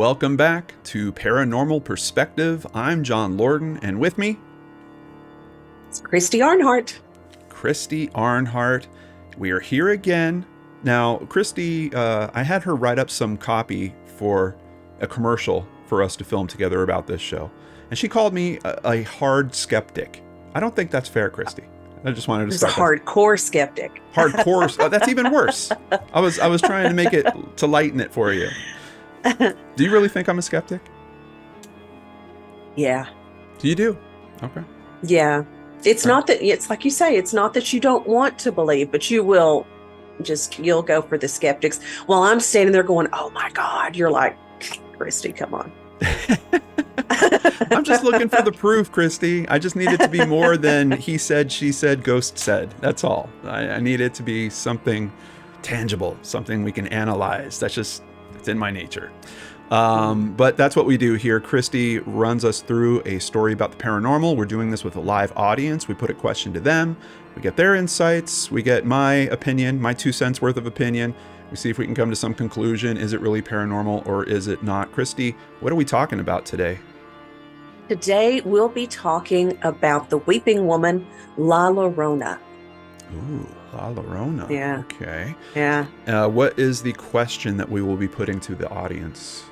Welcome back to Paranormal Perspective. I'm John Lorden, and with me, It's Christy Arnhart. Christy Arnhart. We are here again. Now, Christy, I had her write up some copy for a commercial for us to film together about this show, and she called me a hard skeptic. I don't think that's fair, Christy. I just wanted to He's a start. hardcore skeptic. Hardcore. That's even worse. I was trying to make it to lighten it for you. Do you really think I'm a skeptic? Yeah. Do you do? Okay. Yeah. It's not that, it's like you say, it's not that you don't want to believe, but you'll go for the skeptics. While I'm standing there going, oh my God, you're like, Christy, come on. I'm just looking for the proof, Christy. I just need it to be more than he said, she said, ghost said. That's all. I need it to be something tangible, something we can analyze. It's in my nature. But that's what we do here. Christy runs us through a story about the paranormal. We're doing this with a live audience. We put a question to them. We get their insights. We get my opinion, my 2 cents worth of opinion. We see if we can come to some conclusion. Is it really paranormal or is it not? Christy, what are we talking about today? Today, we'll be talking about the weeping woman, La Llorona. Ooh, La Llorona. Yeah. Okay. Yeah. What is the question that we will be putting to the audience?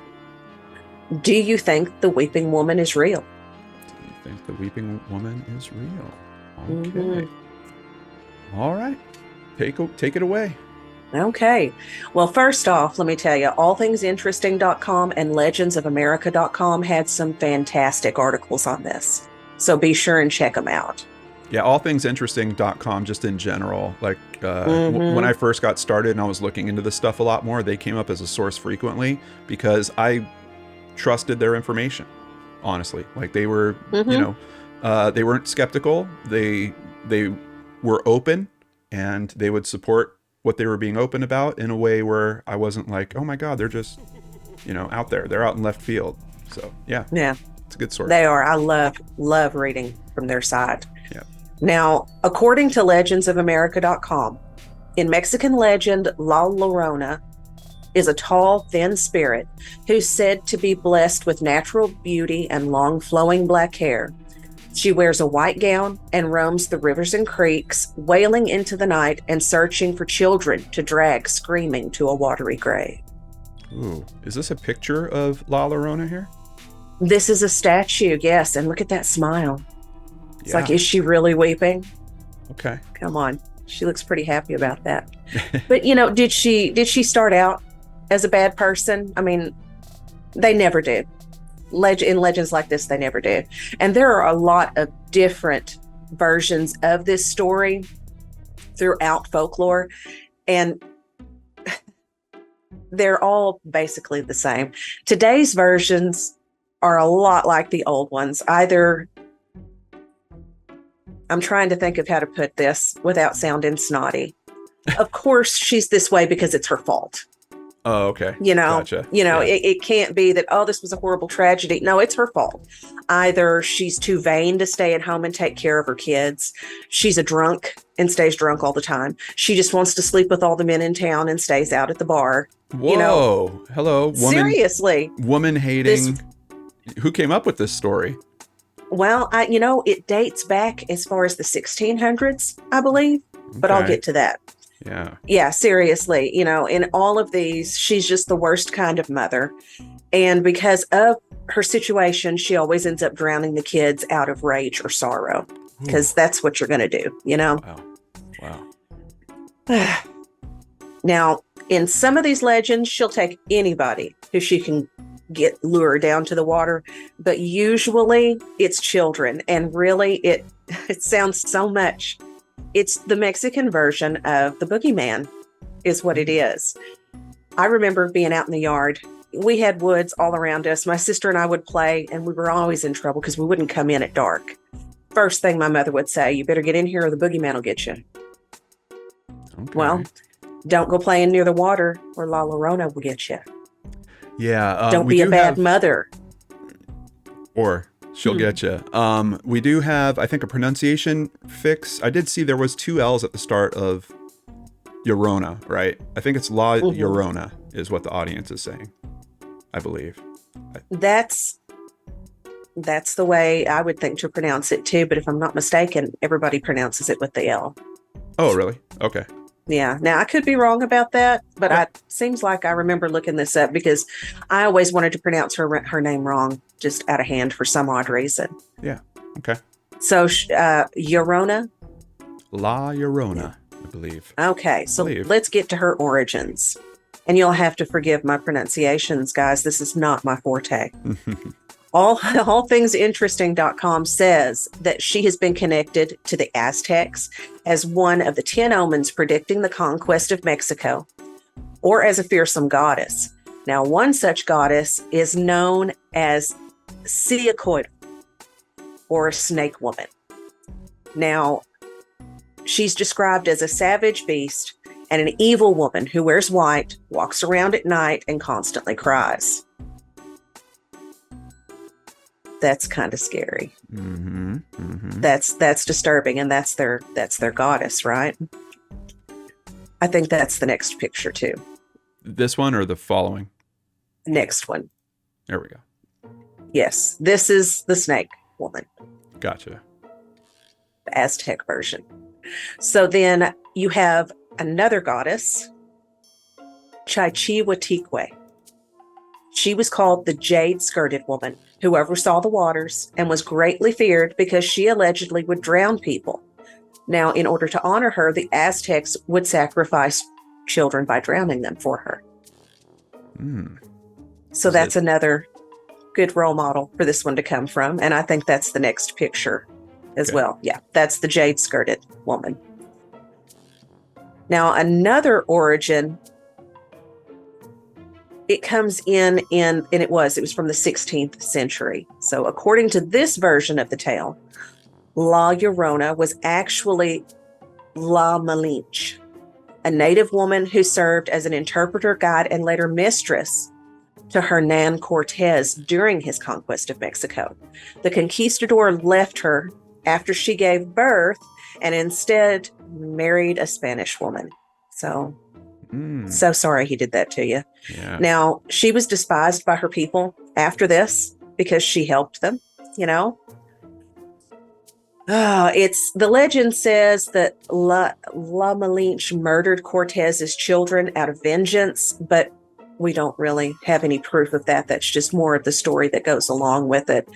Do you think the weeping woman is real? Do you think the weeping woman is real? Okay. Mm-hmm. All right. Take it away. Okay. Well, first off, let me tell you, allthingsinteresting.com and legendsofamerica.com had some fantastic articles on this. So be sure and check them out. Yeah, allthingsinteresting.com just in general. Like when I first got started and I was looking into this stuff a lot more, they came up as a source frequently because I trusted their information, honestly. Like they were, they weren't skeptical. They were open and they would support what they were being open about in a way where I wasn't like, oh my God, they're just, out there. They're out in left field. So yeah. It's a good source. They are. I love reading from their side. Yeah. Now, according to legendsofamerica.com, in Mexican legend, La Llorona is a tall, thin spirit who's said to be blessed with natural beauty and long flowing black hair. She wears a white gown and roams the rivers and creeks, wailing into the night and searching for children to drag screaming to a watery grave. Ooh, is this a picture of La Llorona here? This is a statue, yes, and look at that smile. It's like, is she really weeping? Okay. Come on. She looks pretty happy about that. But, did she start out as a bad person? I mean, they never did. In legends like this, they never did. And there are a lot of different versions of this story throughout folklore. And they're all basically the same. Today's versions are a lot like the old ones. Either, I'm trying to think of how to put this without sounding snotty. Of course, she's this way because it's her fault. Oh, okay. Gotcha. It can't be that, oh, this was a horrible tragedy. No, it's her fault. Either she's too vain to stay at home and take care of her kids. She's a drunk and stays drunk all the time. She just wants to sleep with all the men in town and stays out at the bar. Whoa. Hello. Woman, seriously. Woman hating. Who came up with this story? Well, it dates back as far as the 1600s, I believe, but I'll get to that. Yeah, seriously, in all of these, she's just the worst kind of mother. And because of her situation, she always ends up drowning the kids out of rage or sorrow, because that's what you're going to do, Wow. Now, in some of these legends, she'll take anybody who she can lure down to the water, but usually it's children. And really, it sounds so much. It's the Mexican version of the boogeyman is what it is. I remember being out in the yard. We had woods all around us. My sister and I would play, and we were always in trouble because we wouldn't come in at dark. First thing my mother would say, you better get in here or the boogeyman will get you. Okay. Well, don't go playing near the water or La Llorona will get you. Yeah. Don't be a bad mother. Or she'll get you. We do have, I think, a pronunciation fix. I did see there was 2 L's at the start of Llorona, right? I think it's La Llorona is what the audience is saying, I believe. That's the way I would think to pronounce it too. But if I'm not mistaken, everybody pronounces it with the L. Oh, really? Okay. Yeah. Now I could be wrong about that, but seems like I remember looking this up because I always wanted to pronounce her name wrong, just out of hand for some odd reason. Yeah. Okay. So, Llorona. La Llorona, I believe. Okay, so let's get to her origins. And you'll have to forgive my pronunciations, guys. This is not my forte. Allthingsinteresting.com says that she has been connected to the Aztecs as one of the 10 omens predicting the conquest of Mexico, or as a fearsome goddess. Now, one such goddess is known as Ciacoitl, or a snake woman. Now, she's described as a savage beast and an evil woman who wears white, walks around at night, and constantly cries. That's kind of scary. Mm-hmm. Mm-hmm. That's disturbing, and that's their goddess, right? I think that's the next picture too. This one or the following? Next one. There we go. Yes, this is the snake woman. Gotcha. The Aztec version. So then you have another goddess, Chichihuatique. She was called the jade-skirted woman, who oversaw the waters, and was greatly feared because she allegedly would drown people. Now, in order to honor her, the Aztecs would sacrifice children by drowning them for her. So that's another good role model for this one to come from. And I think that's the next picture as well. Yeah, that's the jade-skirted woman. Now, another origin, it comes in and it was from the 16th century. So according to this version of the tale, La Llorona was actually La Malinche, a native woman who served as an interpreter, guide, and later mistress to Hernan Cortez during his conquest of Mexico. The conquistador left her after she gave birth and instead married a Spanish woman. So sorry he did that to you. Yeah. Now, she was despised by her people after this because she helped them, you know. The legend says that La Malinche murdered Cortez's children out of vengeance, but we don't really have any proof of that. That's just more of the story that goes along with it.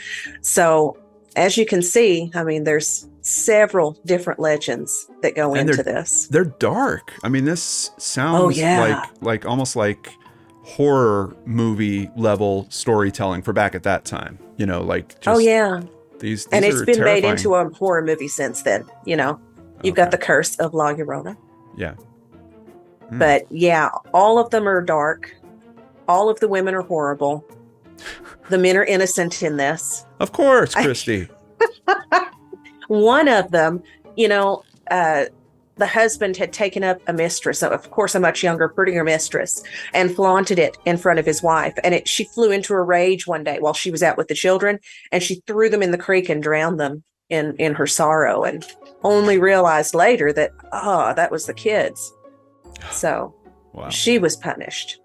So, as you can see, I mean, there's several different legends that go into this. They're dark. I mean, this sounds like almost like horror movie level storytelling for back at that time. You know, like just these and it's been terrifying. made into a horror movie since then. You know, you've got The Curse of La Llorona. Yeah. But yeah, all of them are dark. All of the women are horrible. The men are innocent in this. Of course, Christy. One of them, you know, the husband had taken up a mistress, of course, a much younger, prettier mistress, and flaunted it in front of his wife. And she flew into a rage one day while she was out with the children, and she threw them in the creek and drowned them in her sorrow, and only realized later that, that was the kids. So she was punished.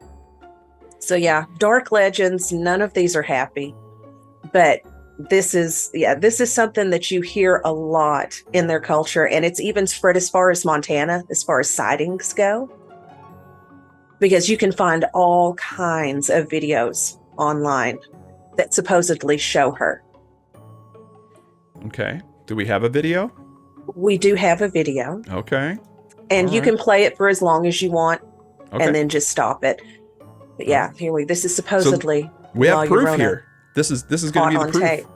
So yeah, dark legends, none of these are happy, but this is something that you hear a lot in their culture, and it's even spread as far as Montana, as far as sightings go, because you can find all kinds of videos online that supposedly show her. Okay. Do we have a video? We do have a video. Okay. And you can play it for as long as you want, and then just stop it. But yeah, this is supposedly. So we have proof here. This is going to be the proof tape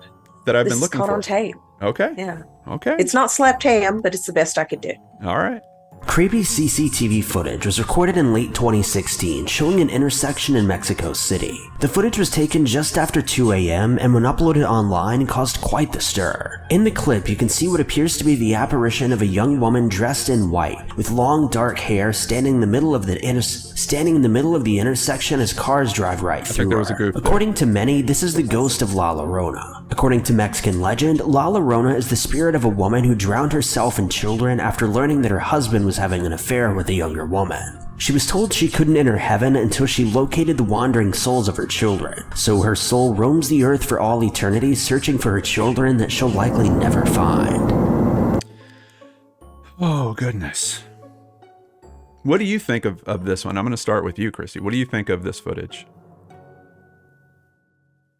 that I've been looking for. Caught on tape. Okay. Yeah. Okay. It's not slapped ham, but it's the best I could do. All right. Creepy CCTV footage was recorded in late 2016 showing an intersection in Mexico City. The footage was taken just after 2 a.m. and when uploaded online caused quite the stir. In the clip, you can see what appears to be the apparition of a young woman dressed in white with long dark hair standing in the middle of the intersection as cars drive right through her. According to many, this is the ghost of La Llorona. According to Mexican legend, La Llorona is the spirit of a woman who drowned herself and children after learning that her husband was was having an affair with a younger woman. She was told she couldn't enter heaven until she located the wandering souls of her children, so her soul roams the earth for all eternity searching for her children that she'll likely never find. Oh, goodness. What do you think of this one? I'm going to start with you, Christy. What do you think of this footage?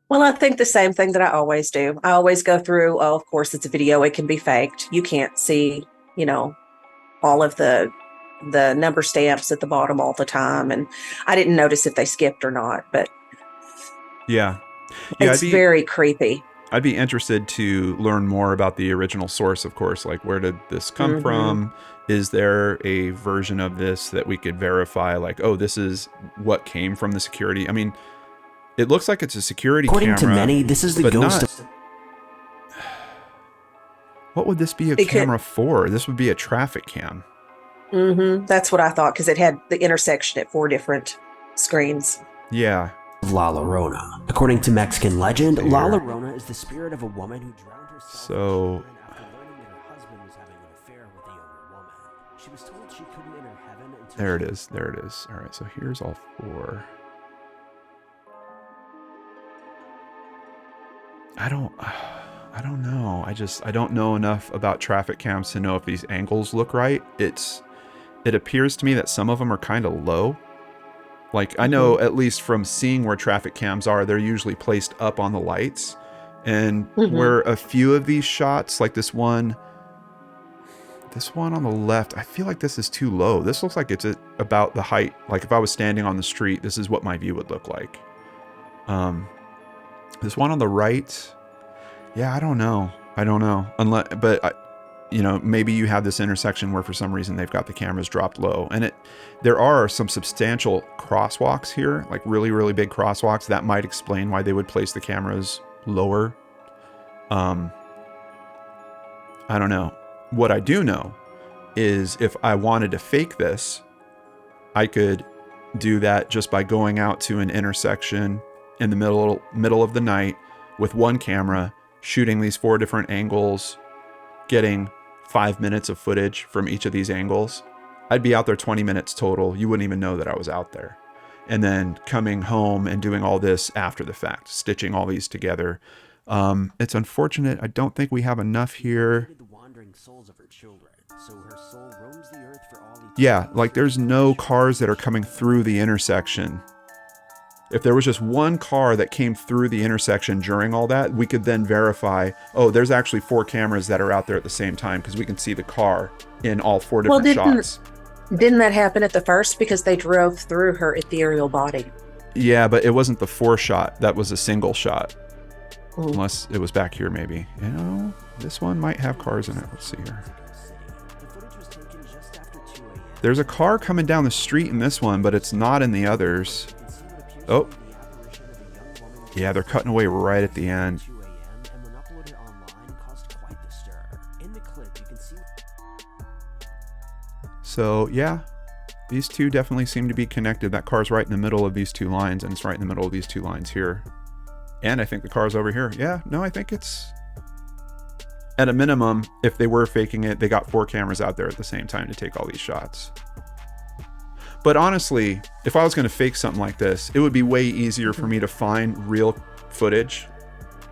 Well, I think the same thing that I always do. I always go through, oh, of course, it's a video. It can be faked. You can't see, all of the number stamps at the bottom all the time. And I didn't notice if they skipped or not, but yeah, it's very creepy. I'd be interested to learn more about the original source, of course. Like, where did this come from? Is there a version of this that we could verify? Like, oh, this is what came from the security. I mean, it looks like it's a security camera. According to many, this is the ghost of... What would this be a camera for? This would be a traffic cam. That's what I thought, because it had the intersection at 4 different screens. Yeah. La Llorona. According to Mexican legend, La Llorona is the spirit of a woman who drowned herself So... after learning that her husband was having an affair with a younger woman. She was told she couldn't enter heaven until... There it is. There it is. All right, so here's all 4. I don't know. I don't know enough about traffic cams to know if these angles look right. It appears to me that some of them are kind of low. Like, I know at least from seeing where traffic cams are, they're usually placed up on the lights. And where a few of these shots, like this one on the left, I feel like this is too low. This looks like it's at about the height. Like, if I was standing on the street, this is what my view would look like. This one on the right, yeah, I don't know. Maybe you have this intersection where for some reason they've got the cameras dropped low, and there are some substantial crosswalks here, like really, really big crosswalks. That might explain why they would place the cameras lower. I don't know. What I do know is if I wanted to fake this, I could do that just by going out to an intersection in the middle of the night with one camera, shooting these 4 different angles, getting 5 minutes of footage from each of these angles. I'd be out there 20 minutes total. You wouldn't even know that I was out there. And then coming home and doing all this after the fact, stitching all these together. It's unfortunate. I don't think we have enough here. Yeah, like there's no cars that are coming through the intersection. If there was just one car that came through the intersection during all that, we could then verify, oh, there's actually 4 cameras that are out there at the same time, because we can see the car in all 4 different shots. Didn't that happen at the first? Because they drove through her ethereal body. Yeah, but it wasn't the 4 shot. That was a single shot. Unless it was back here, maybe. This one might have cars in it. Let's see here. There's a car coming down the street in this one, but it's not in the others. Oh. Yeah, they're cutting away right at the end. So, yeah. These two definitely seem to be connected. That car's right in the middle of these 2 lines, and it's right in the middle of these 2 lines here. And I think the car's over here. Yeah, no, I think it's... At a minimum, if they were faking it, they got 4 cameras out there at the same time to take all these shots. But honestly, if I was going to fake something like this, it would be way easier for me to find real footage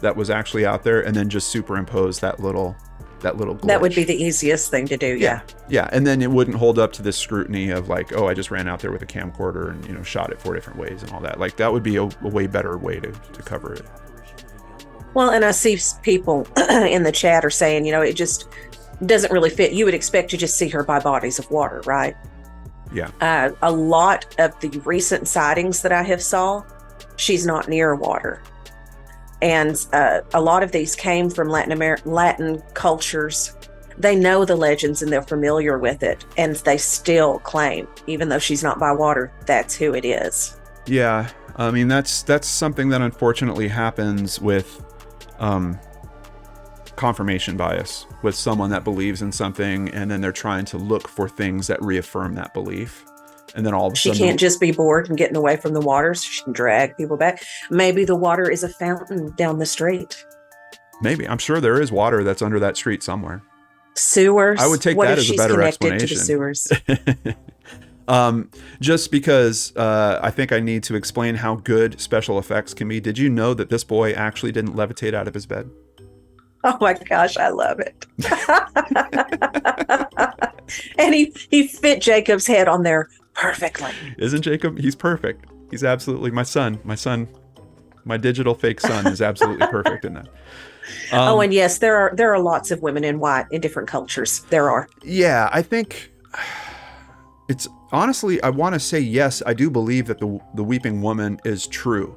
that was actually out there and then just superimpose that little glitch. That would be the easiest thing to do, yeah. Yeah, and then it wouldn't hold up to this scrutiny of like, oh, I just ran out there with a camcorder and, shot it 4 different ways and all that. Like, that would be a way better way to cover it. Well, and I see people in the chat are saying, it just doesn't really fit. You would expect to just see her by bodies of water, right? Yeah. A lot of the recent sightings that I have saw, she's not near water. And a lot of these came from Latin cultures. They know the legends and they're familiar with it. And they still claim, even though she's not by water, that's who it is. Yeah. I mean, that's something that unfortunately happens with confirmation bias, with someone that believes in something and then they're trying to look for things that reaffirm that belief. And then all of a sudden... She can't just be bored and getting away from the water, so she can drag people back. Maybe the water is a fountain down the street. Maybe. I'm sure there is water that's under that street somewhere. Sewers. I would take what that if as a she's better connected explanation. to the sewers? Just because I think I need to explain how good special effects can be. Did you know that this boy actually didn't levitate out of his bed? Oh my gosh, I love it. And he fit Jacob's head on there perfectly. Isn't Jacob? He's perfect. He's absolutely my son. My digital fake son is absolutely perfect in that. And yes, there are lots of women in white in different cultures. There are. Yeah, I think it's honestly, I want to say yes, I do believe that the weeping woman is true.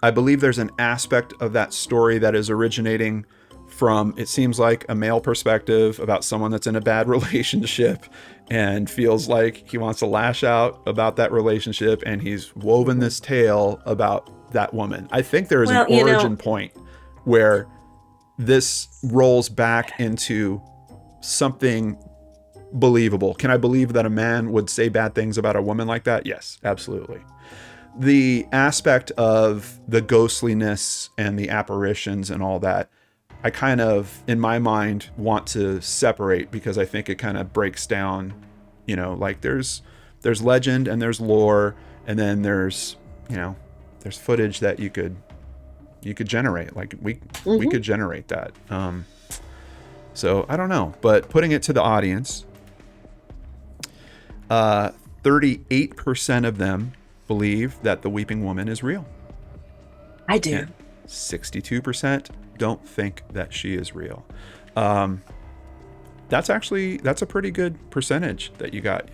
I believe there's an aspect of that story that is originating from, it seems like, a male perspective about someone that's in a bad relationship and feels like he wants to lash out about that relationship, and he's woven this tale about that woman. I think there is an origin point where this rolls back into something believable. Can I believe that a man would say bad things about a woman like that? Yes, absolutely. The aspect of the ghostliness and the apparitions and all that, I kind of, in my mind, want to separate, because I think it kind of breaks down, like there's legend and there's lore, and then there's footage that you could generate. Like we could generate that. So I don't know, but putting it to the audience, 38% of them believe that the weeping woman is real. I do. And 62% don't think that she is real. That's a pretty good percentage that you got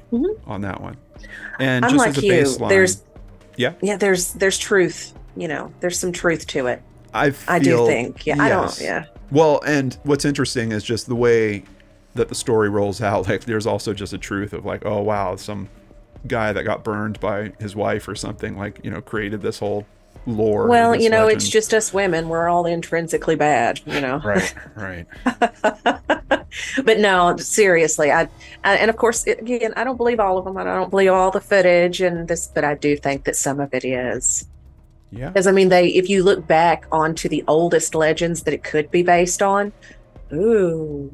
on that one. And I'm just like as a you. baseline, There's truth. There's some truth to it. I do think. Yeah, yes. I don't. Yeah. Well, and what's interesting is just the way that the story rolls out. Like, there's also just a truth of like, oh wow, some guy that got burned by his wife or something, like, created this whole lore. Well, this it's legend. just us women. We're all intrinsically bad, Right. But no, seriously, I and of course, again, I don't believe all of them. I don't believe all the footage and this, but I do think that some of it is. Yeah. Because if you look back onto the oldest legends that it could be based on, ooh.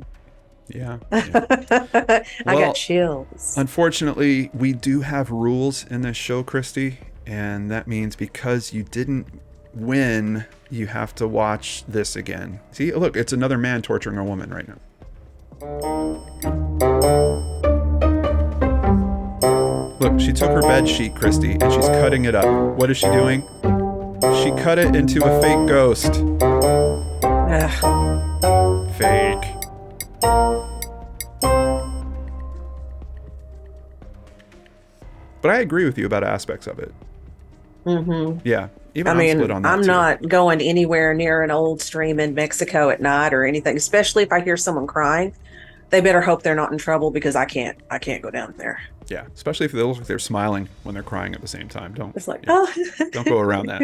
Yeah. I Well, got chills. Unfortunately, we do have rules in this show, Christy, and that means because you didn't win, you have to watch this again. See, look, it's another man torturing a woman right now. Look, she took her bed sheet, Christy, and she's cutting it up. What is she doing? She cut it into a fake ghost. Fake. But I agree with you about aspects of it. Yeah. Even I'm split on that I'm too. not going anywhere near an old stream in Mexico at night or anything, especially if I hear someone crying. They better hope they're not in trouble, because I can't go down there. Yeah, especially if they look like they're smiling when they're crying at the same time. It's like, don't go around that.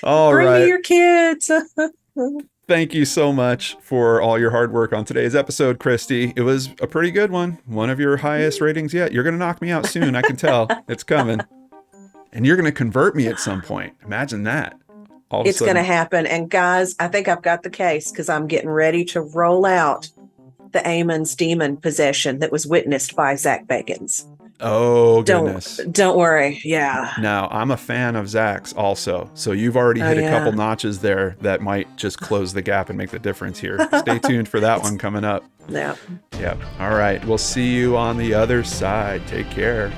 All Bring right. me your kids. Thank you so much for all your hard work on today's episode, Christy. It was a pretty good one. One of your highest ratings yet. You're going to knock me out soon. I can tell. It's coming. And you're going to convert me at some point. Imagine that. It's going to happen. And guys, I think I've got the case, because I'm getting ready to roll out the Amon's demon possession that was witnessed by Zach Bagans. Oh, goodness. Don't worry. Yeah. Now, I'm a fan of Zach's also. So you've already hit a couple notches there that might just close the gap and make the difference here. Stay tuned for that one coming up. Yeah. Yep. All right. We'll see you on the other side. Take care.